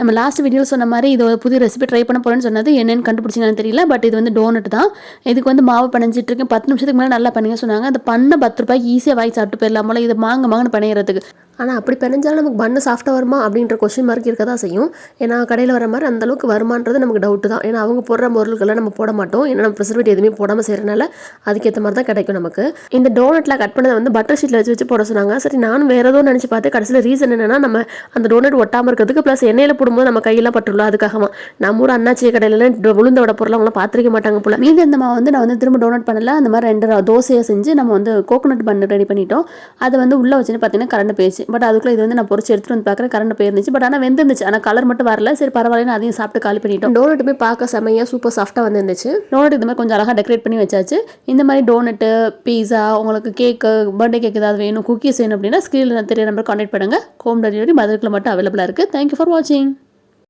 நம்ம last video சொன்ன மாதிரி இது ஒரு புது ரெசிபி ட்ரை பண்ண போகிறேன்னு சொன்னது என்னென்னு கண்டுபிடிச்சிங்கன்னு தெரியல. பட் இது வந்து டோனட் தான். இதுக்கு வந்து மாவு பனைஞ்சிட்டு இருக்கேன். 10 நிமிஷத்துக்கு மேலே நல்லா பண்ணுங்க சொன்னாங்க. அந்த பண்ண 10 ரூபாய்க்கு ஈஸியாக வாங்கி சாப்பிட்டு போயிடலாம் போல. இது மாங்கன்னு பனையிறதுக்கு. ஆனால் அப்படி பிணைஞ்சாலும் நமக்கு பண்ணு சாஃப்டாக வருமா அப்படின்ற கொஸ்டின் மார்க் இருக்க தான் செய்யும். ஏன்னா கடையில் வர மாதிரி அந்தளவுக்கு வருமானது நமக்கு டவுட்டு தான். ஏன்னா அவங்க போடுற பொருட்கள்லாம் நம்ம போட மாட்டோம். ஏன்னா நம்ம ப்ரிசர்வேட்டிவ் எதுவுமே போடாமல் செய்கிறனால அதுக்கேற்ற மாதிரி தான் கிடைக்கும் நமக்கு. இந்த டோனட்டில் கட் பண்ணதை வந்து பட்டர் ஷீட்டில் வச்சு போட சொன்னாங்க. சரி நானும் வேறு ஏதோ நினச்சி பார்த்து கடைசியில் ரீசன் என்னென்னா நம்ம அந்த டோனட் ஒட்டாமல் இருக்கிறதுக்கு ப்ளஸ் எண்ணெயில் போடும்போது நம்ம கையெல்லாம் பட்டுள்ள அதுக்காக நம்ம ஊர் அண்ணாச்சி கடையிலலாம் உளுந்தோட பொருள் அவங்களாம் பார்த்துருக்க மாட்டாங்க போல. மீதி இந்த மாவு வந்து நான் வந்து திரும்ப டோனட் பண்ணல. அந்த மாதிரி 2 தோசையை செஞ்சு நம்ம வந்து கோகோனட் பண்ணு ரெடி பண்ணிட்டோம். அதை வந்து உள்ளே வச்சுன்னு பார்த்தீங்கன்னா கரண்ட் போயிடுச்சு. பட் அதுக்குள்ளே இது வந்து நான் பொறிச்சு எடுத்துகிட்டு வந்து பார்க்குறேன். கரண்ட் போயிருந்துச்சு. பட் ஆனால் வெந்துருந்துச்சு. ஆனால் கலர் மட்டும் வரல. சரி பரவாயில்ல, அதையும் சாப்பிட்டு காலி பண்ணிட்டோம். டோனட்டுமே பார்க்க செமையாக சூப்பர் சாஃப்டாக வந்துருந்துச்சு. டோனட் இந்த மாதிரி கொஞ்சம் அழகாக டெக்கரேட் பண்ணி வச்சாச்சு. இந்த மாதிரி டோனட்டு, பீஸா, உங்களுக்கு கேக்கு, பர்த்டே கேக் ஏதாவது வேணும், குக்கீஸ் வேணும் அப்படின்னா ஸ்க்ரீனில் தெரிய நம்பர் கான்டாக்ட் பண்ணுங்கள். ஹோம் டெலிவரி மதுரைக்குள்ள மட்டும் அவைலபிளாக இருக்குது. தேங்க்யூ ஃபார் வாட்சிங்.